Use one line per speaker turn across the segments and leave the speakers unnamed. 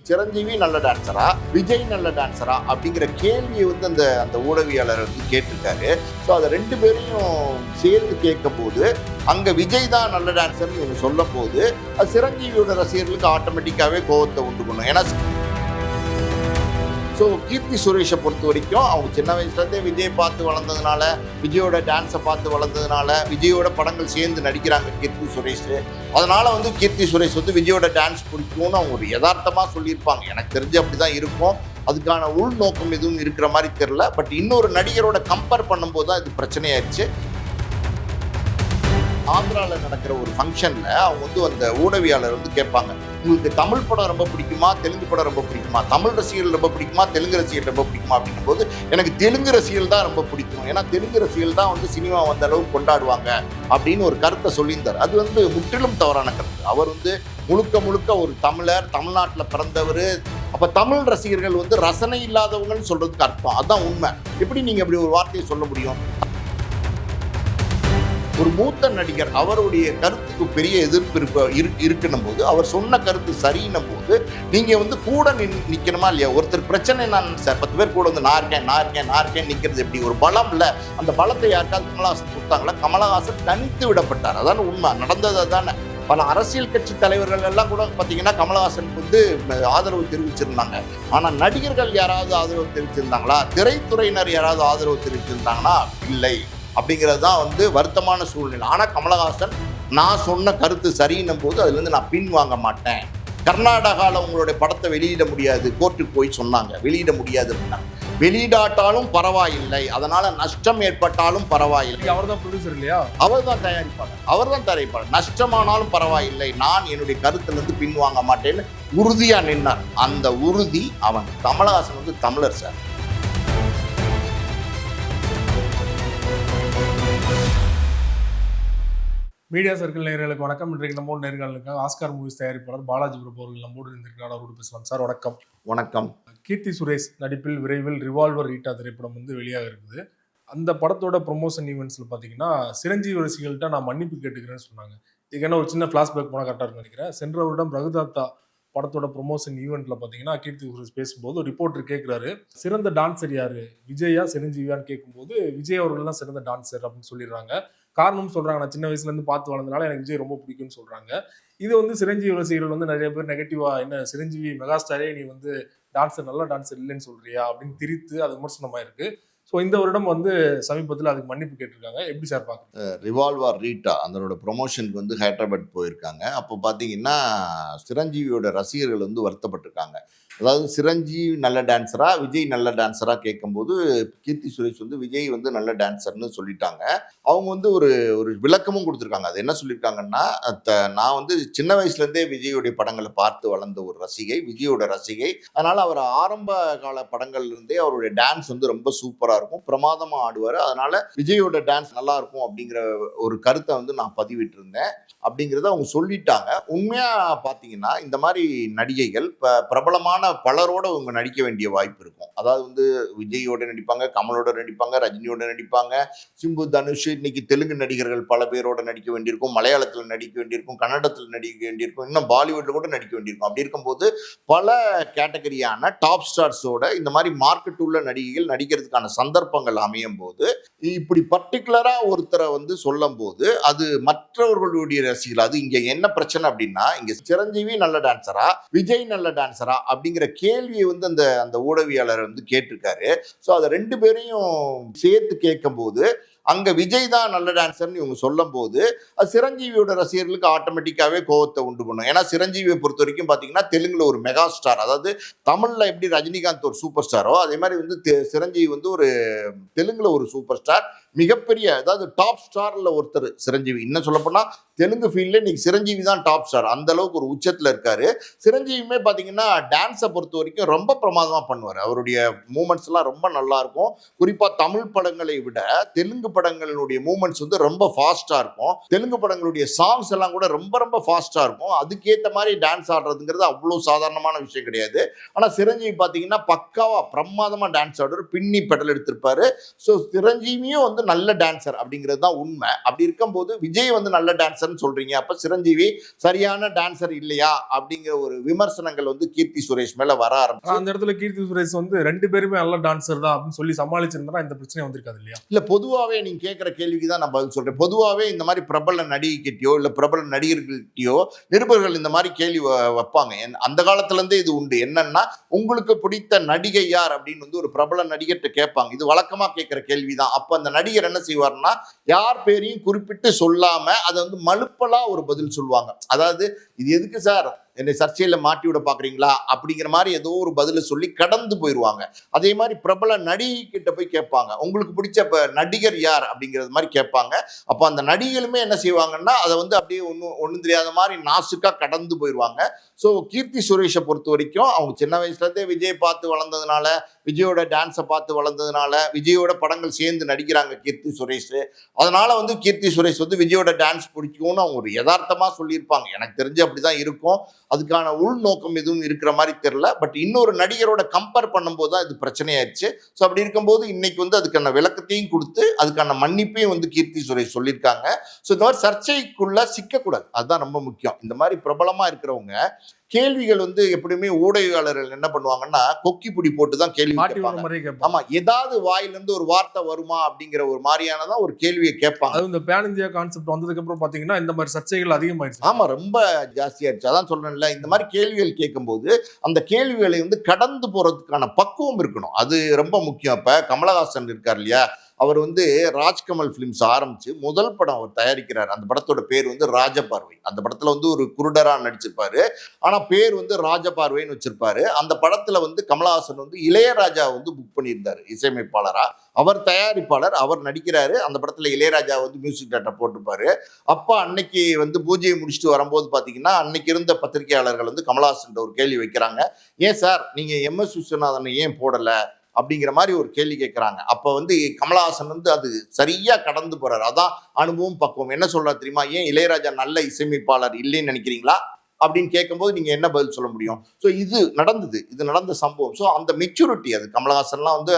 சிரஞ்சீவி நல்ல டான்ஸரா, விஜய் நல்ல டான்ஸரா அப்படிங்கிற கேள்வியை வந்து அந்த அந்த ஊடகவியாளர் வந்து கேட்டிருக்காரு. ஸோ அதை 2 பேரையும் சேர்த்து கேட்கும் போது அங்கே விஜய் தான் நல்ல டான்ஸர்னு இவங்க சொல்லும் போது அது சிரஞ்சீவியோட ரசிகர்களுக்கு ஆட்டோமேட்டிக்காகவே கோபத்தை உண்டு பண்ணும். ஏன்னா ஸோ கீர்த்தி சுரேஷை பொறுத்த வரைக்கும் அவங்க சின்ன வயசுலேருந்தே விஜய் பார்த்து வளர்ந்ததுனால, விஜயோட டான்ஸை பார்த்து வளர்ந்ததுனால, விஜயோட படங்கள் சேர்ந்து நடிக்கிறாங்க கீர்த்தி சுரேஷ். அதனால வந்து கீர்த்தி சுரேஷ் வந்து விஜயோட டான்ஸ் பிடிக்கும்னு அவங்க ஒரு யதார்த்தமாக சொல்லியிருப்பாங்க. எனக்கு தெரிஞ்சு அப்படி தான் இருக்கும். அதுக்கான உள்நோக்கம் எதுவும் இருக்கிற மாதிரி தெரியல. பட் இன்னொரு நடிகரோட கம்பேர் பண்ணும்போது தான் இது பிரச்சனையாயிடுச்சு. ஆந்திராவில் நடக்கிற ஒரு ஃபங்க்ஷனில் அவங்க வந்து அந்த ஊடகவியாளர் வந்து கேட்பாங்க, உங்களுக்கு தமிழ் படம் ரொம்ப பிடிக்குமா, தெலுங்கு படம் ரொம்ப பிடிக்குமா, தமிழ் ரசிகர்கள் ரொம்ப பிடிக்குமா, தெலுங்கு ரசிகர்கள் ரொம்ப பிடிக்குமா அப்படின்னும் போது எனக்கு தெலுங்கு ரசிகர்கள் தான் ரொம்ப பிடிக்கும். ஏன்னா தெலுங்கு ரசிகர்கள் தான் வந்து சினிமா வந்த அளவு கொண்டாடுவாங்க அப்படின்னு ஒரு கருத்தை சொல்லியிருந்தார். அது வந்து முற்றிலும் தவறான கருத்து. அவர் வந்து முழுக்க ஒரு தமிழர், தமிழ்நாட்டில் பிறந்தவர். அப்போ தமிழ் ரசிகர்கள் வந்து ரசனை இல்லாதவங்கன்னு சொல்றதுக்கு அர்த்தம். அதுதான் உண்மை. எப்படி நீங்கள் அப்படி ஒரு வார்த்தையை சொல்ல முடியும்? ஒரு மூத்த நடிகர் அவருடைய கருத்துக்கு பெரிய எதிர்ப்பு இருக்குன்னும் போது, அவர் சொன்ன கருத்து சரின்னும் போது நீங்க வந்து கூட நிக்கணுமா இல்லையா? ஒருத்தர் பிரச்சனை நான் சார் 10 பேர் கூட வந்து நான் இருக்கேன் நிக்கிறது எப்படி? ஒரு பலம் இல்ல. அந்த பலத்தை யாருக்காவது கமலஹாசன் கொடுத்தாங்களா? கமலஹாசன் தனித்து விடப்பட்டார். அதான் உண்மை. நடந்தது தானே. பல அரசியல் கட்சி தலைவர்கள் எல்லாம் கூட பார்த்தீங்கன்னா கமலஹாசனுக்கு வந்து ஆதரவு தெரிவிச்சிருந்தாங்க. ஆனால் நடிகர்கள் யாராவது ஆதரவு தெரிவிச்சிருந்தாங்களா? திரைத்துறையினர் யாராவது ஆதரவு தெரிவிச்சிருந்தாங்கன்னா இல்லை. அப்படிங்கிறது தான் வந்து வருத்தமான சூழ்நிலை. ஆனால் கமலஹாசன் நான் சொன்ன கருத்து சரின்னும் போது அதுலேருந்து நான் பின் வாங்க மாட்டேன். கர்நாடகாவில் உங்களுடைய படத்தை வெளியிட முடியாது, கோர்ட்டுக்கு போய் சொன்னாங்க, வெளியிட முடியாது அப்படின்னாங்க. வெளியிடாட்டாலும் பரவாயில்லை, அதனால நஷ்டம் ஏற்பட்டாலும் பரவாயில்லை.
அவர் தான் ப்ரொடியூசர் இல்லையா?
அவர் தான் தயாரிப்பாளர். நஷ்டமானாலும் பரவாயில்லை, நான் என்னுடைய கருத்துலேருந்து பின்வாங்க மாட்டேன்னு உறுதியாக நின்னார். அந்த உறுதி அவன். கமலஹாசன் வந்து தமிழர் சார்.
மீடியா சர்க்கிள் நேயர்களுக்கு வணக்கம். இன்றைக்கு நம்மோடு நேர்காணலுக்காக ஆஸ்கார் மூவிஸ் தயாரிப்பாளர் பாலாஜி பிரபு அவர்கள் நம்மோடு இருந்திருக்கிறார். அவரோடு பேசலாம். சார் வணக்கம்.
வணக்கம்.
கீர்த்தி சுரேஷ் நடிப்பில் விரைவில் ரிவால்வர் ரீட்டா திரைப்படம் வந்து வெளியாக இருக்குது. அந்த படத்தோட ப்ரொமோஷன் ஈவெண்ட்ஸில் பார்த்தீங்கன்னா சிரஞ்சீவி ரசிகர்கள்ட்ட நான் மன்னிப்பு கேட்டுக்கிறேன்னு சொன்னாங்க. இதுக்கான ஒரு சின்ன ஃப்ளாஷ்பேக் போனால் கரெக்டாக இருக்குன்னு நினைக்கிறேன். சென்ற வருடம் ரகுதாத்தா படத்தோட ப்ரொமோஷன் ஈவெண்ட்டில் பார்த்தீங்கன்னா கீர்த்தி சுரேஷ் பேசும்போது ரிப்போர்ட்டர் கேட்குறாரு, சிறந்த டான்ஸர் யாரு, விஜயா சிரஞ்சீவியான்னு கேட்கும்போது விஜய் அவர்கள் தான் சிறந்த டான்ஸர் அப்படின்னு சொல்லிடுறாங்க. காரணம் சொல்றாங்க, நான் சின்ன வயசுல இருந்து பார்த்து வளர்ந்தனால எனக்கு விஜய் ரொம்ப பிடிக்கும்னு சொல்றாங்க. இது வந்து சிரஞ்சீவி ரசிகர்கள் வந்து நிறைய பேர் நெகட்டிவா, என்ன சிரஞ்சீவி மெகாஸ்டாரே நீ வந்து டான்ஸர் நல்ல டான்ஸர் இல்லைன்னு சொல்றியா அப்படின்னு திரித்து அது விமர்சனமா இருக்கு. ஸோ இந்த வருடம் வந்து சமீபத்தில் அதுக்கு மன்னிப்பு கேட்டிருக்காங்க. எப்படி சார் பார்க்குறீங்க?
ரிவால்வர் ரீட்டா அதனோட ப்ரொமோஷனுக்கு வந்து ஹைதராபாத் போயிருக்காங்க. அப்போ பார்த்தீங்கன்னா சிரஞ்சீவியோட ரசிகர்கள் வந்து வருத்தப்பட்டிருக்காங்க. அதாவது சிரஞ்சீவி நல்ல டான்ஸரா, விஜய் நல்ல டான்ஸரா கேட்கும்போது கீர்த்தி சுரேஷ் வந்து விஜய் வந்து நல்ல டான்ஸர்னு சொல்லிட்டாங்க. அவங்க வந்து ஒரு விளக்கமும் கொடுத்துருக்காங்க. அது என்ன சொல்லியிருக்காங்கன்னா, நான் வந்து சின்ன வயசுலேருந்தே விஜயோடைய படங்களை பார்த்து வளர்ந்த ஒரு ரசிகை, விஜயோட ரசிகை. அதனால் அவர் ஆரம்ப கால படங்கள்லேருந்தே அவருடைய டான்ஸ் வந்து ரொம்ப சூப்பராக இருக்கும், பிரமாதமாக ஆடுவார். அதனால் விஜயோட டான்ஸ் நல்லா இருக்கும் அப்படிங்கிற ஒரு கருத்தை வந்து நான் பதிவிட்டிருந்தேன் அப்படிங்கிறத அவங்க சொல்லிட்டாங்க. உண்மையாக பார்த்தீங்கன்னா இந்த மாதிரி நடிகைகள் பிரபலமான பலரோட அவங்க நடிக்க வேண்டிய வாய்ப்பு இருக்கும். அதாவது வந்து விஜயோட நடிப்பாங்க, கமலோட நடிப்பாங்க, ரஜினியோட நடிப்பாங்க, சிம்பு, தனுஷ், இன்னைக்கு தெலுங்கு நடிகர்கள் பல பேரோட நடிக்க வேண்டியிருக்கும், மலையாளத்தில் நடிக்க வேண்டியிருக்கும், கன்னடத்தில் நடிக்க வேண்டியிருக்கும், இன்னும் பாலிவுட்ல கூட நடிக்க வேண்டியிருக்கும். அப்படி இருக்கும்போது பல கேட்டகரியான டாப் ஸ்டார்ஸோட இந்த மாதிரி மார்க்கெட் உள்ள நடிகைகள் நடிக்கிறதுக்கான சந்தர்ப்பங்கள் அமையும் போது இப்படி பர்டிகுலரா ஒருத்தரை வந்து சொல்லும் போது அது மற்றவர்களுடைய ரசிகர்கள். அது இங்க என்ன பிரச்சனை அப்படின்னா, இங்க சிரஞ்சீவி நல்ல டான்ஸரா, விஜய் நல்ல டான்ஸரா அப்படிங்கிற கேள்வியை வந்து அந்த அந்த ஊடகவியாளர் வந்து கேட்டிருக்காரு. ஸோ அதை 2 பேரையும் சேர்த்து கேட்கும் போது அங்க விஜய் தான் நல்ல டான்ஸர்னு இவங்க சொல்லும் போது அது சிரஞ்சீவியோட ரசிகர்களுக்கு ஆட்டோமேட்டிக்காவே கோபத்தை உண்டு பண்ணும். ஏன்னா சிரஞ்சீவியை பொறுத்த வரைக்கும் பார்த்தீங்கன்னா தெலுங்குல ஒரு மெகா ஸ்டார். அதாவது தமிழ்ல எப்படி ரஜினிகாந்த் ஒரு சூப்பர் ஸ்டாரோ அதே மாதிரி வந்து சிரஞ்சீவி வந்து ஒரு தெலுங்குல ஒரு சூப்பர் ஸ்டார், மிகப்பெரிய, அதாவது டாப் ஸ்டார்ல ஒருத்தர் சிரஞ்சீவி. இன்னும் சொல்லப்போனா தெலுங்கு ஃபீல்ட்ல இன்னைக்கு சிரஞ்சீவி தான் டாப் ஸ்டார். அந்த அளவுக்கு ஒரு உச்சத்துல இருக்காரு. சிரஞ்சீவியுமே பாத்தீங்கன்னா டான்ஸை பொறுத்த வரைக்கும் ரொம்ப பிரமாதமா பண்ணுவார். அவருடைய மூமெண்ட்ஸ் எல்லாம் ரொம்ப நல்லா இருக்கும். குறிப்பா தமிழ் படங்களை விட தெலுங்கு படங்களுடைய மூமெண்ட்ஸ் வந்து ரொம்ப ஃபாஸ்டா இருக்கும். தெலுங்கு படங்களுடைய சாங்ஸ் எல்லாம் கூட ரொம்ப ரொம்ப ஃபாஸ்டா இருக்கும். அதுக்கேற்ற மாதிரி டான்ஸ் ஆடுறதுங்கிறது அவ்வளவு சாதாரணமான விஷயம் கிடையாது. ஆனா சிரஞ்சீவி பாத்தீங்கன்னா பக்காவா பிரமாதமா டான்ஸ் ஆடுற, பின்னி பெடல் எடுத்திருப்பாரு. ஸோ சிரஞ்சீவியும் வந்து நல்ல டான்சர் அப்படிங்கிறது தான் உண்மை. அப்படி இருக்கும்போது விஜய் வந்து நல்ல டான்சர் டான்சர்னு சொல்றீங்க, அப்ப சிரஞ்சீவி சரியான டான்சர் இல்லையா அப்படிங்கிற ஒரு விமர்சனங்கள் வந்து கீர்த்தி சுரேஷ் மேல வர ஆரம்பிச்சு.
அந்த இடத்துல கீர்த்தி சுரேஷ் வந்து 2 பேருமே நல்ல டான்சர் தான் அப்படின்னு சொல்லி சமாளிச்சிருந்தா இந்த பிரச்சனை வந்திருக்காது இல்லையா?
இல்ல, பொதுவாவே நீங்க கேட்கிற கேள்விக்கு தான் நான் பதில் சொல்றேன். பொதுவாவே இந்த மாதிரி பிரபல நடிகைகிட்டயோ இல்ல பிரபல நடிகர்கள்கிட்டயோ நிருபர்கள் இந்த மாதிரி கேள்வி வைப்பாங்க. அந்த காலத்துல இருந்தே இது உண்டு. என்னன்னா, உங்களுக்கு பிடித்த நடிகை யார் அப்படின்னு வந்து ஒரு பிரபல நடிகர்கிட்ட கேட்பாங்க. இது வழக்கமா கேட்கிற கேள்விதான். அப்ப அந்த நடிகர் என்ன செய்வார்னா, யார் பேரையும் குறிப்பிட்டு சொல்லாம அதை வந்து மலுப்பலா ஒரு பதில் சொல்லுவாங்க. அதாவது, இது எதுக்கு சார் என்னை சர்ச்சையில மாட்டி விட பாக்குறீங்களா அப்படிங்கிற மாதிரி ஏதோ ஒரு பதில சொல்லி கடந்து போயிருவாங்க. அதே மாதிரி பிரபல நடிகை கிட்ட போய் கேட்பாங்க, உங்களுக்கு பிடிச்ச நடிகர் யார் அப்படிங்கிறது மாதிரி கேட்பாங்க. அப்ப அந்த நடிகளுமே என்ன செய்வாங்கன்னா, அதை வந்து அப்படியே ஒன்றும் தெரியாத மாதிரி நாசுக்கா கடந்து போயிடுவாங்க. ஸோ கீர்த்தி சுரேஷை பொறுத்த வரைக்கும் அவங்க சின்ன வயசுல இருந்தே விஜய் பார்த்து வளர்ந்ததுனால, விஜயோட டான்ஸை பார்த்து வளர்ந்ததுனால, விஜயோட படங்கள் சேர்ந்து நடிக்கிறாங்க கீர்த்தி சுரேஷ். அதனால வந்து கீர்த்தி சுரேஷ் வந்து விஜயோட டான்ஸ் பிடிக்கும்னு அவங்க ஒரு யதார்த்தமா சொல்லியிருப்பாங்க. எனக்கு தெரிஞ்சு அப்படிதான் இருக்கும். அதுக்கான உள்நோக்கம் எதுவும் இருக்கிற மாதிரி தெரியல. பட் இன்னொரு நடிகரோட கம்பேர் பண்ணும்போது தான் இது பிரச்சனையாயிருச்சு. ஸோ அப்படி இருக்கும்போது இன்னைக்கு வந்து அதுக்கான விளக்கத்தையும் கொடுத்து அதுக்கான மன்னிப்பையும் வந்து கீர்த்தி சுரேஷ் சொல்லியிருக்காங்க. ஸோ இந்த மாதிரி சர்ச்சைக்குள்ள சிக்கக்கூடாது, அதுதான் ரொம்ப முக்கியம். இந்த மாதிரி பிரபலமா இருக்கிறவங்க கேள்விகள் வந்து எப்படியுமே ஊடகவியலாளர்கள் என்ன பண்ணுவாங்கன்னா, கொக்கி பிடி போட்டு தான் கேள்வி கேட்பாங்க. ஆமா, ஏதாவது வாயிலிருந்து ஒரு வார்த்தை வருமா அப்படிங்கிற ஒரு மாதிரியானதான் ஒரு கேள்வியை கேட்பாங்க.
அது இந்த பேன் இந்தியா கான்செப்ட் வந்ததுக்கு அப்புறம் பாத்தீங்கன்னா இந்த மாதிரி சர்ச்சைகள் அதிகமாயிருச்சு.
ஆமா, ரொம்ப ஜாஸ்தியாயிருச்சு. அதான் சொல்றேன்ல, இந்த மாதிரி கேள்விகள் கேட்கும்போது அந்த கேள்விகளை வந்து கடந்து போறதுக்கான பக்குவம் இருக்கணும். அது ரொம்ப முக்கியம். இப்ப கமலஹாசன் இருக்கார் இல்லையா, அவர் வந்து ராஜ்கமல் பிலிம்ஸ் ஆரம்பிச்சு முதல் படம் அவர் தயாரிக்கிறார். அந்த படத்தோட பேர் வந்து ராஜபார்வை. அந்த படத்துல வந்து ஒரு குருடரா நடிச்சிருப்பாரு. ஆனா பேர் வந்து ராஜபார்வைன்னு வச்சிருப்பாரு. அந்த படத்துல வந்து கமலஹாசன் வந்து இளையராஜா வந்து புக் பண்ணியிருந்தாரு இசையமைப்பாளரா. அவர் தயாரிப்பாளர், அவர் நடிக்கிறாரு. அந்த படத்துல இளையராஜா வந்து மியூசிக் டேரக்டர் போட்டிருப்பாரு. அப்ப அன்னைக்கு வந்து பூஜையை முடிச்சுட்டு வரும்போது பாத்தீங்கன்னா, அன்னைக்கு இருந்த பத்திரிகையாளர்கள் வந்து கமலஹாசன் ஒரு கேள்வி வைக்கிறாங்க. ஏன் சார் நீங்க MS விஸ்வநாதனை ஏன் போடல அப்படிங்கிற மாதிரி ஒரு கேள்வி கேட்கிறாங்க. அப்ப வந்து கமலஹாசன் வந்து அது சரியா கடந்து போறாரு. அதான் அனுபவம், பக்குவம். என்ன சொல்றாரு தெரியுமா, ஏன் இளையராஜா நல்ல இசையமைப்பாளர் இல்லைன்னு நினைக்கிறீங்களா அப்படின்னு கேட்கும்போது நீங்க என்ன பதில் சொல்ல முடியும்? ஸோ இது நடந்தது, இது நடந்த சம்பவம். ஸோ அந்த மெச்சூரிட்டி, அது கமலஹாசன்லாம் வந்து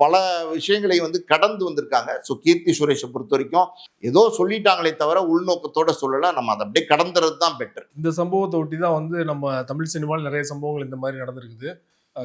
பல விஷயங்களை வந்து கடந்து வந்திருக்காங்க. ஸோ கீர்த்தி சுரேஷை பொறுத்த வரைக்கும் ஏதோ சொல்லிட்டாங்களே தவிர உள்நோக்கத்தோட சொல்லல. நம்ம அதை அப்படியே கடந்துறது தான் பெட்டர்.
இந்த சம்பவத்தை ஒட்டி தான் வந்து நம்ம தமிழ் சினிமாவில் நிறைய சம்பவங்கள் இந்த மாதிரி நடந்திருக்குது.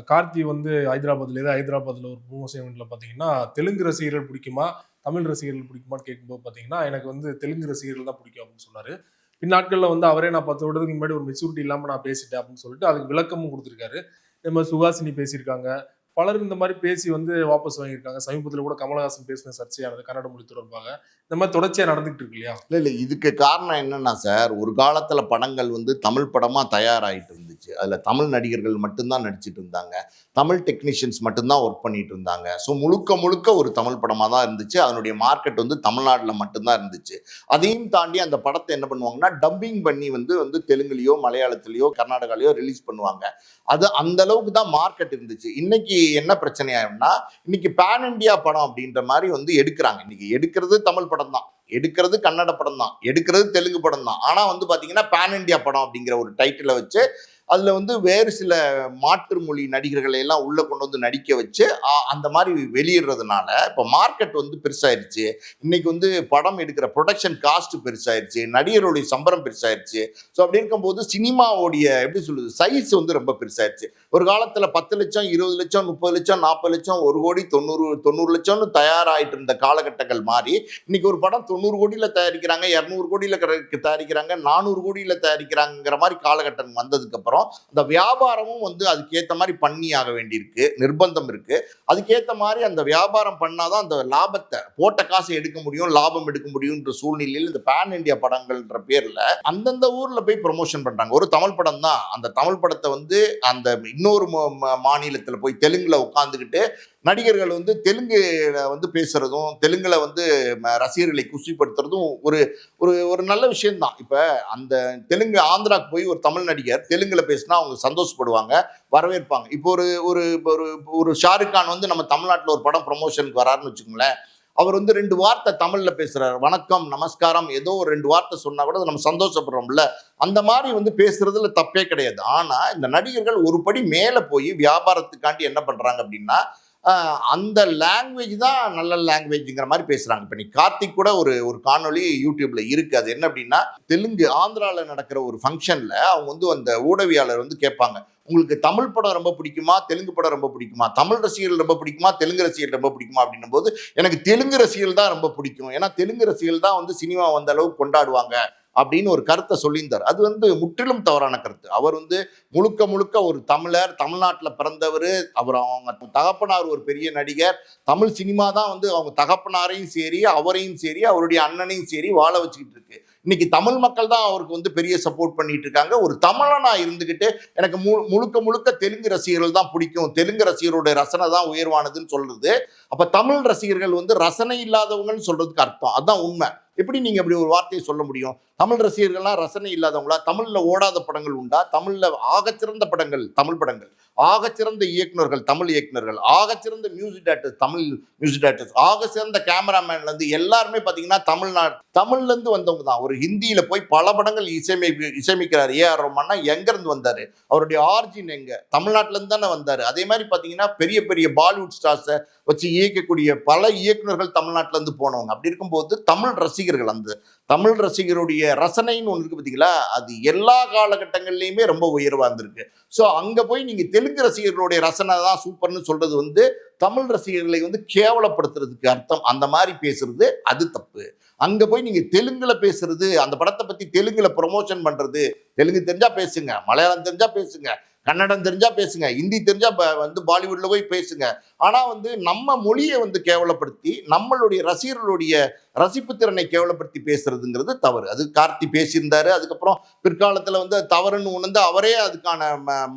கார்த்தி வந்து ஹைதராபாத்ல ஒரு ப்ரொமோஷன் ஈவெண்ட்ல பாத்தீங்கன்னா, தெலுங்கு ரசிகர்கள் பிடிக்குமா தமிழ் ரசிகர்கள் பிடிக்குமான்னு கேட்கும்போது பாத்தீங்கன்னா, எனக்கு வந்து தெலுங்கு ரசிகர்கள் தான் பிடிக்கும் அப்படின்னு சொன்னாரு. பின்னாட்கள்ல வந்து அவரே நான் 10 வருடத்துக்கு முன்னாடி ஒரு மெச்சூரிட்டி இல்லாம நான் பேசிட்டேன் அப்படின்னு சொல்லிட்டு அதுக்கு விளக்கமும் கொடுத்திருக்காரு. இந்த மாதிரி சுஹாசினி பேசியிருக்காங்க. பலர் இந்த மாதிரி பேசி வந்து வாபஸ் வாங்கியிருக்காங்க. சமீபத்தில் கூட கமலஹாசன் பேசின சர்ச்சையானது கன்னட மொழி தொடர்பாக. இந்த மாதிரி தொடர்ச்சியா நடந்துட்டு இருக்கு இல்லையா?
இல்ல, இதுக்கு காரணம் என்னன்னா சார், ஒரு காலத்துல படங்கள் வந்து தமிழ் படமா தயாராகிட்டு இருந்துச்சு. அதுல தமிழ் நடிகர்கள் மட்டும்தான் நடிச்சிட்டு இருந்தாங்க. தமிழ் டெக்னீஷியன்ஸ் மட்டும்தான் ஒர்க் பண்ணிட்டு இருந்தாங்க. ஸோ முழுக்க முழுக்க ஒரு தமிழ் படமா தான் இருந்துச்சு. அதனுடைய மார்க்கெட் வந்து தமிழ்நாட்டுல மட்டும்தான் இருந்துச்சு. அதையும் தாண்டி அந்த படத்தை என்ன பண்ணுவாங்கன்னா, டப்பிங் பண்ணி வந்து தெலுங்குலயோ மலையாளத்திலயோ கர்நாடகாலயோ ரிலீஸ் பண்ணுவாங்க. அது அந்த அளவுக்கு தான் மார்க்கெட் இருந்துச்சு. இன்னைக்கு என்ன பிரச்சனை ஆகும்னா, இன்னைக்கு பேன் இண்டியா படம் அப்படின்ற மாதிரி வந்து எடுக்கிறாங்க. இன்னைக்கு எடுக்கிறது தமிழ் படம் தான், எடுக்கிறது கன்னட படம் தான், எடுக்கிறது தெலுங்கு படம் தான். ஆனா வந்து பாத்தீங்கன்னா பேன் இண்டியா படம் அப்படிங்கிற ஒரு டைட்டிலை வச்சு அதுல வந்து வேறு சில மாற்று மொழி நடிகர்களை எல்லாம் உள்ள கொண்டு வந்து நடிக்க வச்சு அந்த மாதிரி வெளியிடுறதுனால இப்போ மார்க்கெட் வந்து பெருசாயிருச்சு. இன்னைக்கு வந்து படம் எடுக்கிற ப்ரொடக்ஷன் காஸ்ட் பெருசாயிருச்சு, நடிகருடைய சம்பளம் பெருசாயிருச்சு. ஸோ அப்படி இருக்கும்போது சினிமாவுடைய எப்படி சொல்லுது சைஸ் வந்து ரொம்ப பெருசாயிருச்சு. ஒரு காலத்துல 10 லட்சம் 20 லட்சம் 30 லட்சம் 40 லட்சம் 1 கோடி 90 லட்சம்னு தயாராகிட்டு இருந்த காலகட்டங்கள் மாறி இன்னைக்கு ஒரு படம் 90 கோடியில தயாரிக்கிறாங்க, 200 கோடியில தயாரிக்கிறாங்க, 400 கோடியில தயாரிக்கிறாங்கிற மாதிரி காலகட்டம் வந்ததுக்கு அப்புறம் அந்த வியாபாரமும் வந்து அதுக்கேற்ற மாதிரி பண்ணி ஆக வேண்டியிருக்கு, நிர்பந்தம் இருக்கு. அதுக்கேற்ற மாதிரி அந்த வியாபாரம் பண்ணாதான் அந்த லாபத்தை போட்ட காசை எடுக்க முடியும், லாபம் எடுக்க முடியும்ன்ற சூழ்நிலையில் இந்த பேன் இண்டியா படங்கள்ன்ற பேர்ல அந்தந்த ஊர்ல போய் ப்ரொமோஷன் பண்றாங்க. ஒரு தமிழ் படம் தான், அந்த தமிழ் படத்தை வந்து அந்த இன்னொரு மாநிலத்துல போய் தெலுங்குல உட்காந்துக்கிட்டு நடிகர்கள் வந்து தெலுங்குல வந்து பேசுறதும் தெலுங்குல வந்து ரசிகர்களை குஷிப்படுத்துறதும் ஒரு ஒரு நல்ல விஷயம்தான். இப்ப அந்த தெலுங்கு ஆந்திராக்கு போய் ஒரு தமிழ் நடிகர் தெலுங்குல பேசினா அவங்க சந்தோஷப்படுவாங்க, வரவேற்பாங்க. இப்போ ஒரு ஒரு ஷாருக் கான் வந்து நம்ம தமிழ்நாட்டில் ஒரு படம் ப்ரொமோஷனுக்கு வராருன்னு வச்சுக்கோங்களேன், அவர் வந்து 2 வார்த்தை தமிழ்ல பேசுறாரு, வணக்கம் நமஸ்காரம் ஏதோ ஒரு 2 வார்த்தை சொன்னா கூட நம்ம சந்தோஷப்படுறோம்ல. அந்த மாதிரி வந்து பேசுறதுல தப்பே கிடையாது. ஆனா இந்த நடிகர்கள் ஒரு படி மேல போய் வியாபாரத்துக்காண்டி என்ன பண்றாங்க அப்படின்னா, அந்த லாங்குவேஜ் தான் நல்ல லாங்குவேஜ்ங்கிற மாதிரி பேசுறாங்க. இப்போ நீ கார்த்திக் கூட ஒரு ஒரு காணொளி யூடியூப்ல இருக்கு. அது என்ன அப்படின்னா, தெலுங்கு ஆந்திராவில் நடக்கிற ஒரு ஃபங்க்ஷன்ல அவங்க வந்து அந்த ஊடகவியாளர் வந்து கேட்பாங்க, உங்களுக்கு தமிழ் படம் ரொம்ப பிடிக்குமா, தெலுங்கு படம் ரொம்ப பிடிக்குமா, தமிழ் ரசிகர்கள் ரொம்ப பிடிக்குமா, தெலுங்கு ரசிகர்கள் ரொம்ப பிடிக்குமா அப்படின்னும் போது எனக்கு தெலுங்கு ரசிகர்கள் தான் ரொம்ப பிடிக்கும், ஏன்னா தெலுங்கு ரசிகர்கள் தான் வந்து சினிமா வந்த அளவுக்கு கொண்டாடுவாங்க அப்படின்னு ஒரு கருத்தை சொல்லியிருந்தார். அது வந்து முற்றிலும் தவறான கருத்து. அவர் வந்து முழுக்க முழுக்க ஒரு தமிழர், தமிழ்நாட்டில் பிறந்தவர். அவங்க தகப்பனார் ஒரு பெரிய நடிகர். தமிழ் சினிமா தான் வந்து அவங்க தகப்பனாரையும் சரி, அவரையும் சரி, அவருடைய அண்ணனையும் சரி வாழ வச்சுக்கிட்டு இருக்கு. இன்னைக்கு தமிழ் மக்கள் தான் அவருக்கு வந்து பெரிய சப்போர்ட் பண்ணிட்டு இருக்காங்க. ஒரு தமிழனா இருந்துகிட்டு எனக்கு முழுக்க முழுக்க தெலுங்கு ரசிகர்கள் தான் பிடிக்கும், தெலுங்கு ரசிகருடைய ரசனை தான் உயர்வானதுன்னு சொல்றது, அப்ப தமிழ் ரசிகர்கள் வந்து ரசனை இல்லாதவங்கன்னு சொல்றதுக்கு அர்த்தம். அதுதான் உண்மை. எப்படி நீங்க அப்படி ஒரு வார்த்தையை சொல்ல முடியும்? தமிழ் ரசிகர்கள்லாம் ரசனை இல்லாதவங்களா? தமிழ்ல ஓடாத படங்கள் உண்டா? தமிழ்ல ஆகச்சிறந்த படங்கள் தமிழ் படங்கள், ஆகச்சிறந்த இயக்குநர்கள் தமிழ் இயக்குநர்கள், ஆகச்சிறந்த music directors Tamil music directors, ஆகச்சிறந்த கேமராமேன்ல இருந்து எல்லாருமே பாத்தீங்கன்னா தமிழ்ல இருந்து வந்தவங்க தான். ஒரு ஹிந்தியில போய் பல படங்கள் இசையமைக்கிறார் ஏஆர் ரஹ்மான்னா எங்க இருந்து வந்தாரு? அவருடைய ஆர்ஜின் எங்க? தமிழ்நாட்டுல இருந்து தானே வந்தாரு. அதே மாதிரி பாத்தீங்கன்னா பெரிய பெரிய பாலிவுட் ஸ்டார்ஸை வச்சு இயக்கக்கூடிய பல இயக்குநர்கள் தமிழ்நாட்டுல இருந்து போனவங்க. அப்படி இருக்கும்போது தமிழ் ரசிகர்கள், அந்த தமிழ் ரசிகருடைய ரசனைன்னு ஒன்று இருக்கு பார்த்தீங்களா, அது எல்லா காலகட்டங்கள்லையுமே ரொம்ப உயர்வா இருந்திருக்கு. ஸோ அங்க போய் நீங்க தெலுங்கு ரசிகர்களுடைய ரசனை தான் சூப்பர்னு சொல்றது வந்து தமிழ் ரசிகர்களை வந்து கேவலப்படுத்துறதுக்கு அர்த்தம். அந்த மாதிரி பேசுறது அது தப்பு. அங்க போய் நீங்க தெலுங்குல பேசுறது, அந்த படத்தை பத்தி தெலுங்குல ப்ரொமோஷன் பண்றது, தெலுங்கு தெரிஞ்சா பேசுங்க, மலையாளம் தெரிஞ்சா பேசுங்க, கன்னடம் தெரிஞ்சா பேசுங்க, ஹிந்தி தெரிஞ்சா வந்து பாலிவுட்ல போய் பேசுங்க. ஆனா வந்து நம்ம மொழியை வந்து கேவலப்படுத்தி நம்மளுடைய ரசிகர்களுடைய ரசிப்பு திறனை கேவலப்படுத்தி பேசுறதுங்கிறது தவறு. அது கார்த்தி பேசியிருந்தாரு. அதுக்கப்புறம் பிற்காலத்துல வந்து தவறுன்னு உணர்ந்து அவரே அதுக்கான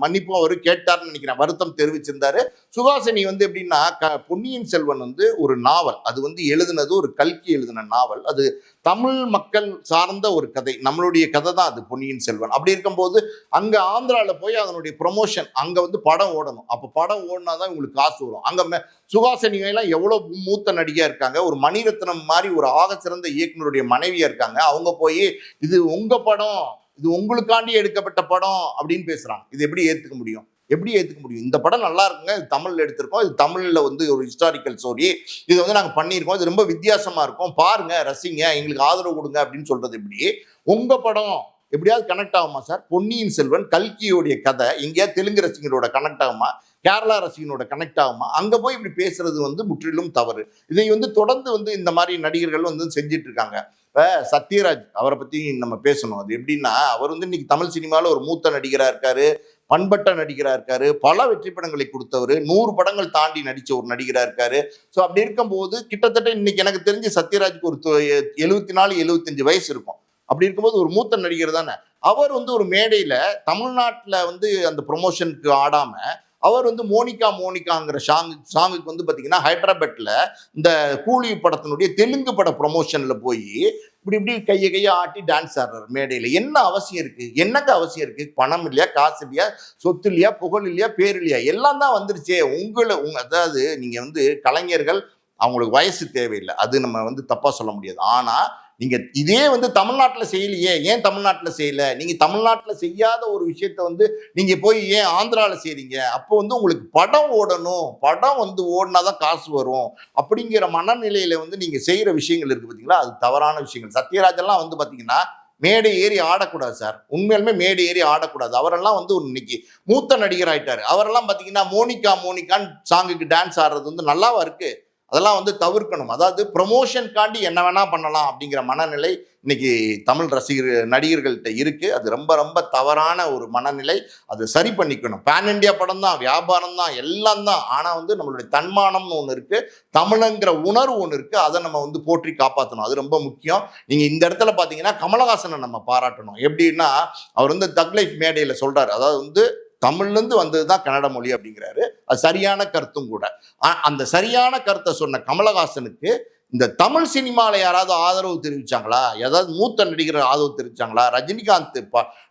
மன்னிப்பும் அவரு கேட்டார்னு நினைக்கிறேன், வருத்தம் தெரிவிச்சிருந்தாரு. சுஹாசினி வந்து எப்படின்னா, பொன்னியின் செல்வன் வந்து ஒரு நாவல், அது வந்து எழுதுனது ஒரு கல்கி எழுதின நாவல். அது தமிழ் மக்கள் சார்ந்த ஒரு கதை, நம்மளுடைய கதை தான் அது பொன்னியின் செல்வன். அப்படி இருக்கும்போது அங்க ஆந்திரால போய் அதனுடைய ப்ரொமோஷன், அங்க வந்து படம் ஓடணும். அப்ப படம் ஓடினாதான் உங்களுக்கு காசு வரும். அங்க சுஹாசினி எல்லாம் எவ்வளவு மூத்த நடிகையா இருக்காங்க, ஒரு மணிரத்னம் மாதிரி ஒரு ஆக சிறந்த இயக்குனருடைய மனைவியா இருக்காங்க. அவங்க போய் இது உங்க படம், இது உங்களுக்காண்டி எடுக்கப்பட்ட படம் அப்படின்னு பேசுறாங்க. இது எப்படி ஏத்துக்க முடியும்? எப்படி ஏத்துக்க முடியும்? இந்த படம் நல்லா இருக்குங்க, இது தமிழ்ல எடுத்திருக்கோம், இது தமிழ்ல வந்து ஒரு ஹிஸ்டாரிக்கல் ஸ்டோரி, இது வந்து நாங்க பண்ணியிருக்கோம், இது ரொம்ப வித்தியாசமா இருக்கும், பாருங்க, ரசிங்க, எங்களுக்கு ஆதரவு கொடுங்க அப்படின்னு சொல்றது எப்படி? உங்க படம் எப்படியாவது கனெக்ட் ஆகுமா சார்? பொன்னியின் செல்வன் கல்கியோடைய கதை எங்கேயாவது தெலுங்கு ரசிகனோட கனெக்ட் ஆகுமா? கேரளா ரசிகனோட கனெக்ட் ஆகுமா? அங்க போய் இப்படி பேசுறது வந்து முற்றிலும் தவறு. இதை வந்து தொடர்ந்து வந்து இந்த மாதிரி நடிகர்கள் வந்து செஞ்சிட்டு இருக்காங்க. இப்ப சத்யராஜ் அவரை பத்தி நம்ம பேசணும். அது எப்படின்னா, அவர் வந்து இன்னைக்கு தமிழ் சினிமாவில் ஒரு மூத்த நடிகரா இருக்காரு, பண்பட்ட நடிகரா இருக்காரு, பல வெற்றி படங்களை கொடுத்தவர், 100 படங்கள் தாண்டி நடிச்ச ஒரு நடிகரா இருக்காரு. ஸோ அப்படி இருக்கும்போது கிட்டத்தட்ட இன்னைக்கு எனக்கு தெரிஞ்சு சத்யராஜுக்கு ஒரு 74 75 வயசு இருக்கும். அப்படி இருக்கும்போது ஒரு மூத்த நடிகர் தானே. அவர் வந்து ஒரு மேடையில தமிழ்நாட்டில் வந்து அந்த ப்ரொமோஷனுக்கு ஆடாம அவர் வந்து மோனிகாங்கிற சாங்குக்கு வந்து பார்த்தீங்கன்னா ஹைதராபாத்ல இந்த கூலி படத்தினுடைய தெலுங்கு பட ப்ரொமோஷன்ல போய் இப்படி இப்படி கையை ஆட்டி டான்ஸ் ஆடுறாரு மேடையில். என்ன அவசியம் இருக்கு? என்னங்க அவசியம் இருக்கு? பணம் இல்லையா, காசு இல்லையா, சொத்து இல்லையா, புகழ் இல்லையா, பேர் இல்லையா, எல்லாம் தான் வந்துருச்சே. அதாவது நீங்க வந்து கலைஞர்கள், அவங்களுக்கு வயசு தேவையில்லை, அது நம்ம வந்து தப்பா சொல்ல முடியாது. ஆனா நீங்க இதே வந்து தமிழ்நாட்டில் செய்யலையே, ஏன் தமிழ்நாட்டில் செய்யல? நீங்க தமிழ்நாட்டில் செய்யாத ஒரு விஷயத்த வந்து நீங்க போய் ஏன் ஆந்திராவில் செய்றீங்க? அப்போ வந்து உங்களுக்கு படம் ஓடணும், படம் வந்து ஓடினாதான் காசு வரும் அப்படிங்கிற மனநிலையில வந்து நீங்க செய்யற விஷயங்கள் இருக்கு பார்த்தீங்களா, அது தவறான விஷயங்கள். சத்யராஜெல்லாம் வந்து பார்த்தீங்கன்னா மேடை ஏறி ஆடக்கூடாது சார், உண்மையாலுமே மேடை ஏறி ஆடக்கூடாது. அவரெல்லாம் வந்து இன்னைக்கு மூத்த நடிகர் ஆயிட்டாரு. அவரெல்லாம் பார்த்தீங்கன்னா மோனிகான்னு சாங்குக்கு டான்ஸ் ஆடுறது வந்து நல்லாவா இருக்கு? அதெல்லாம் வந்து தவிர்க்கணும். அதாவது ப்ரொமோஷனுக்காண்டி என்ன வேணா பண்ணலாம் அப்படிங்கிற மனநிலை இன்னைக்கு தமிழ் நடிகர்கள்ட்ட இருக்கு. அது ரொம்ப ரொம்ப தவறான ஒரு மனநிலை. அது சரி பண்ணிக்கணும். பேன் இண்டியா படம் தான், வியாபாரம் தான், எல்லாம் தான். ஆனா வந்து நம்மளுடைய தன்மானம்னு ஒன்று இருக்கு, தமிழங்கிற உணர்வு ஒன்று இருக்கு. அதை நம்ம வந்து போற்றி காப்பாற்றணும். அது ரொம்ப முக்கியம். நீங்க இந்த இடத்துல பாத்தீங்கன்னா கமலஹாசனை நம்ம பாராட்டணும். எப்படின்னா, அவர் வந்து தக் லைஃப் மேடையில சொல்றாரு, அதாவது வந்து தமிழ்ல இருந்து வந்ததுதான் கன்னட மொழி அப்படிங்கிறாரு. அது சரியான கருத்தும் கூட. அந்த சரியான கருத்தை சொன்ன கமலஹாசனுக்கு இந்த தமிழ் சினிமால யாராவது ஆதரவு தெரிவிச்சாங்களா? ஏதாவது மூத்த நடிகர் ஆதரவு தெரிவிச்சாங்களா? ரஜினிகாந்த்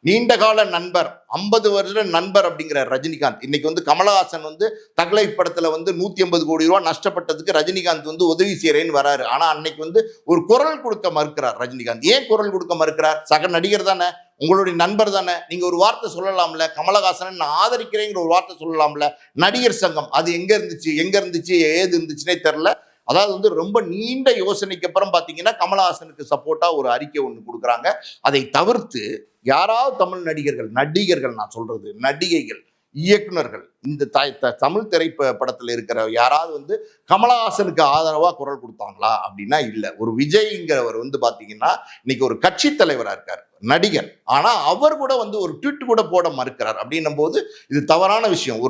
நீண்ட கால நண்பர், 50 வருட நண்பர் அப்படிங்கிற ரஜினிகாந்த் இன்னைக்கு வந்து கமலஹாசன் வந்து தகலை படத்துல வந்து 150 கோடி ரூபாய் நஷ்டப்பட்டதுக்கு ரஜினிகாந்த் வந்து உதவி செய்யறேன்னு வராரு. ஆனா அன்னைக்கு வந்து ஒரு குரல் கொடுக்க மறுக்கிறார் ரஜினிகாந்த். ஏன் குரல் கொடுக்க மறுக்கிறார்? சக நடிகர் தானே, உங்களுடைய நண்பர் தானே, நீங்க ஒரு வார்த்தை சொல்லலாம்ல, கமலஹாசனை நான் ஆதரிக்கிறேங்கிற ஒரு வார்த்தை சொல்லலாம்ல. நடிகர் சங்கம் அது எங்க இருந்துச்சு ஏது இருந்துச்சுன்னே தெரியல. அதாவது வந்து ரொம்ப நீண்ட யோசனைக்கு அப்புறம் பாத்தீங்கன்னா கமலஹாசனுக்கு சப்போர்ட்டா ஒரு அறிக்கை ஒன்று கொடுக்குறாங்க. அதை தவிர்த்து யாராவது தமிழ் நடிகர்கள் நான் சொல்றது நடிகைகள், இயக்குனர்கள், இந்த தமிழ் திரைப்படத்தில் இருக்கிற யாராவது வந்து கமலஹாசனுக்கு ஆதரவா குரல் கொடுத்தாங்களா அப்படின்னா இல்ல. ஒரு விஜய்ங்கிறவர் வந்து பாத்தீங்கன்னா இன்னைக்கு ஒரு கட்சி தலைவரா இருக்காரு, நடிகர். ஆனா அவர் கூட வந்து ஒரு ட்வீட் கூட போட மறுக்கிறார். அப்படின்னும் போது இது தவறான விஷயம்.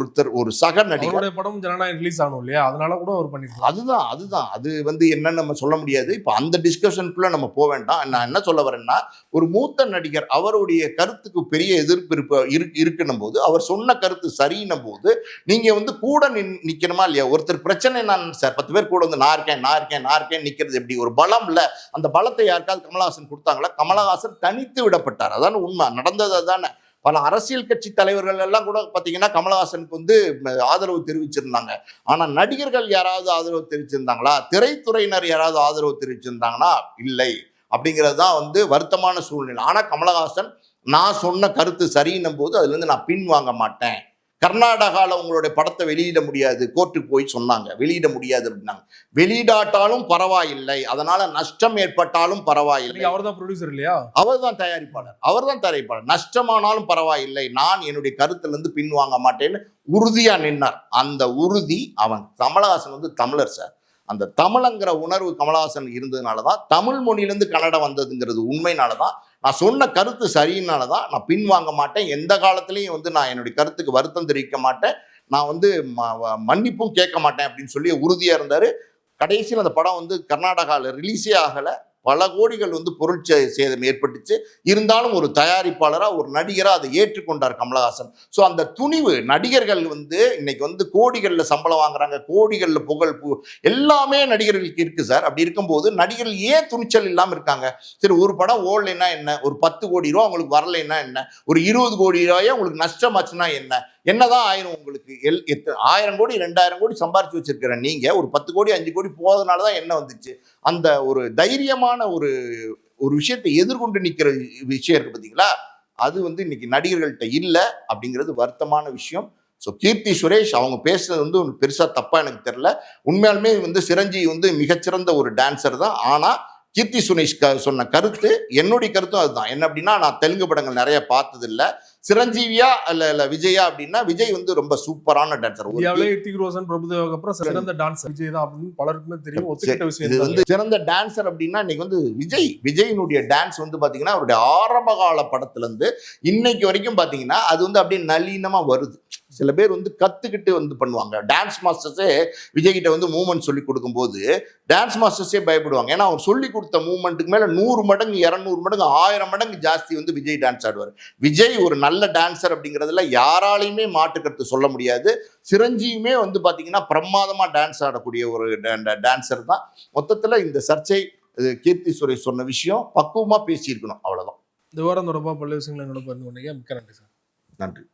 ஒரு சக நடிகர்
படம் ஜனநாயகம் ரிலீஸ் ஆகணும் இல்லையா, அதனால கூட அவர் பண்ணிருக்காரு.
அதுதான் அது வந்து என்னன்னு நம்ம சொல்ல முடியாது. இப்ப அந்த டிஸ்கஷனுக்குள்ள நம்ம போக வேண்டாம். நான் என்ன சொல்ல வரேன்னா, ஒரு மூத்த நடிகர் அவருடைய கருத்துக்கு பெரிய எதிர்ப்பு இருக்குன்னும் போது, அவர் சொன்ன கருத்து சரின்னும் போது நீங்க வந்து கூட நிக்கணுமா இல்லையா? ஒருத்தர் பிரச்சனை நான் சார் 10 பேர் கூட வந்து நான் இருக்கேன் நிக்கிறது எப்படி? ஒரு பலம் இல்ல. அந்த பலத்தை யாருக்காவது கமலஹாசன் கொடுத்தாங்களா? கமலஹாசன் தனித்து விடப்பட்டார். அதான உண்மை, நடந்தது அதானே. பல அரசியல் கட்சி தலைவர்கள் எல்லாம் கூட பாத்தீங்கன்னா கமலஹாசனுக்கு வந்து ஆதரவு தெரிவிச்சிருந்தாங்க. ஆனா நடிகர்கள் யாராவது ஆதரவு தெரிவிச்சிருந்தாங்களா? திரைத்துறையினர் யாராவது ஆதரவு தெரிவிச்சிருந்தாங்கன்னா இல்லை. அப்படிங்கிறது தான் வந்து வருத்தமான சூழ்நிலை. ஆனா கமலஹாசன் நான் சொன்ன கருத்து சரின்னும் போது அதுல இருந்து நான் பின் வாங்க மாட்டேன். கர்நாடகாவில் உங்களுடைய படத்தை வெளியிட முடியாது, கோர்ட்டுக்கு போய் சொன்னாங்க, வெளியிட முடியாது அப்படின்னாங்க. வெளியிடாட்டாலும் பரவாயில்லை, அதனால நஷ்டம் ஏற்பட்டாலும் பரவாயில்லை.
அவர் தான் ப்ரொடியூசர் இல்லையா?
அவர் தான் தயாரிப்பாளர். நஷ்டமானாலும் பரவாயில்லை, நான் என்னுடைய கருத்துல இருந்து பின்வாங்க மாட்டேன்னு உறுதியா நின்னார். அந்த உறுதி அவன் கமலஹாசன் வந்து தமிழர் சார். அந்த தமிழங்கிற உணர்வு கமலஹாசன் இருந்ததுனாலதான், தமிழ் மொழியிலிருந்து கன்னடம் வந்ததுங்கிறது உண்மையினாலதான், நான் சொன்ன கருத்து சரியினாலதான் நான் பின்வாங்க மாட்டேன். எந்த காலத்திலையும் வந்து நான் என்னுடைய கருத்துக்கு வருத்தம் தெரிவிக்க மாட்டேன், நான் வந்து மன்னிப்பும் கேட்க மாட்டேன் அப்படின்னு சொல்லி உறுதியா இருந்தாரு. கடைசியில் அந்த படம் வந்து கர்நாடகாவில் ரிலீஸே ஆகலை. பல கோடிகள் வந்து பொருள் சேதம் ஏற்பட்டுச்சு. இருந்தாலும் ஒரு தயாரிப்பாளரா, ஒரு நடிகரா அதை ஏற்றுக்கொண்டார் கமலஹாசன். ஸோ அந்த துணிவு, நடிகர்கள் வந்து இன்னைக்கு வந்து கோடிகளில் சம்பளம் வாங்குறாங்க, கோடிகளில் புகழ் எல்லாமே நடிகர்களுக்கு இருக்கு சார். அப்படி இருக்கும்போது நடிகர்கள் ஏன் துணிச்சல் இல்லாமல் இருக்காங்க? சரி, ஒரு படம் ஓடலைன்னா என்ன, ஒரு 10 கோடி ரூபா உங்களுக்கு வரலைன்னா என்ன, ஒரு 20 கோடி ரூபாயா உங்களுக்கு நஷ்டமாச்சுன்னா என்ன, என்னதான் ஆயிரும் உங்களுக்கு? 1000 கோடி 2000 கோடி சம்பாரிச்சு வச்சிருக்கிற நீங்க ஒரு 10 கோடி 5 கோடி போவதனாலதான் என்ன வந்துச்சு? அந்த ஒரு தைரியமான ஒரு விஷயத்தை எதிர்கொண்டு நிக்கிற விஷயம் இருக்கு பாத்தீங்களா? அது வந்து இன்னைக்கு நடிகர்கள்ட்ட இல்ல. அப்படிங்கிறது வருத்தமான விஷயம். ஸோ கீர்த்தி சுரேஷ் அவங்க பேசுறது வந்து ஒரு பெருசா தப்பா எனக்கு தெரியல. உண்மையாலுமே வந்து சிரஞ்சீவி வந்து மிகச்சிறந்த ஒரு டான்சர் தான். ஆனா கீர்த்தி சுரேஷ் சொன்ன கருத்து, என்னுடைய கருத்தும் அதுதான். என்ன அப்படின்னா, நான் தெலுங்கு படங்கள் நிறைய பார்த்தது இல்ல. சிரஞ்சீவியா இல்ல விஜயா அப்படின்னா, விஜய் வந்து ரொம்ப சூப்பரான டான்சர்.
ஹிருத்திக் ரோஷன், பிரபுதேவாக்கு அப்புறம் சிறந்த டான்சர் விஜய் தான் அப்படின்னு பலருக்குமே தெரியும். ஒத்துக்கிட்ட விஷயம்.
இது வந்து சிறந்த டான்சர் அப்படின்னா இன்னைக்கு வந்து விஜயினுடைய டான்ஸ் வந்து பாத்தீங்கன்னா அவருடைய ஆரம்ப கால படத்துல இருந்து இன்னைக்கு வரைக்கும் பாத்தீங்கன்னா அது வந்து அப்படியே நளினமா வருது. சில பேர் வந்து கத்துக்கிட்டு வந்து பண்ணுவாங்க. டான்ஸ் மாஸ்டர்ஸே விஜய் கிட்ட வந்து மூவ்மெண்ட் சொல்லி கொடுக்கும்போது டான்ஸ் மாஸ்டர்ஸே பயப்படுவாங்க. ஏன்னா அவர் சொல்லி கொடுத்த மூவ்மெண்ட்டுக்கு மேல 100 மடங்கு 200 மடங்கு 1000 மடங்கு ஜாஸ்தி வந்து விஜய் டான்ஸ் ஆடுவார். விஜய் ஒரு நல்ல டான்சர் அப்படிங்கிறதுல யாராலையுமே மாற்றுக்கருத்து சொல்ல முடியாது. சிரஞ்சீவியுமே வந்து பாத்தீங்கன்னா பிரமாதமா டான்ஸ் ஆடக்கூடிய ஒரு டான்சர் தான். மொத்தத்துல இந்த சர்ச்சை கீர்த்தி சுரேஷ் சொன்ன விஷயம் பக்குவமா பேசியிருக்கணும், அவ்வளவுதான்.
இந்த வாரம் தொடர்பாக பல விஷயங்களை என்னோட பகிர்ந்து கொண்டீங்க. மிக்க நன்றி சார்.
நன்றி.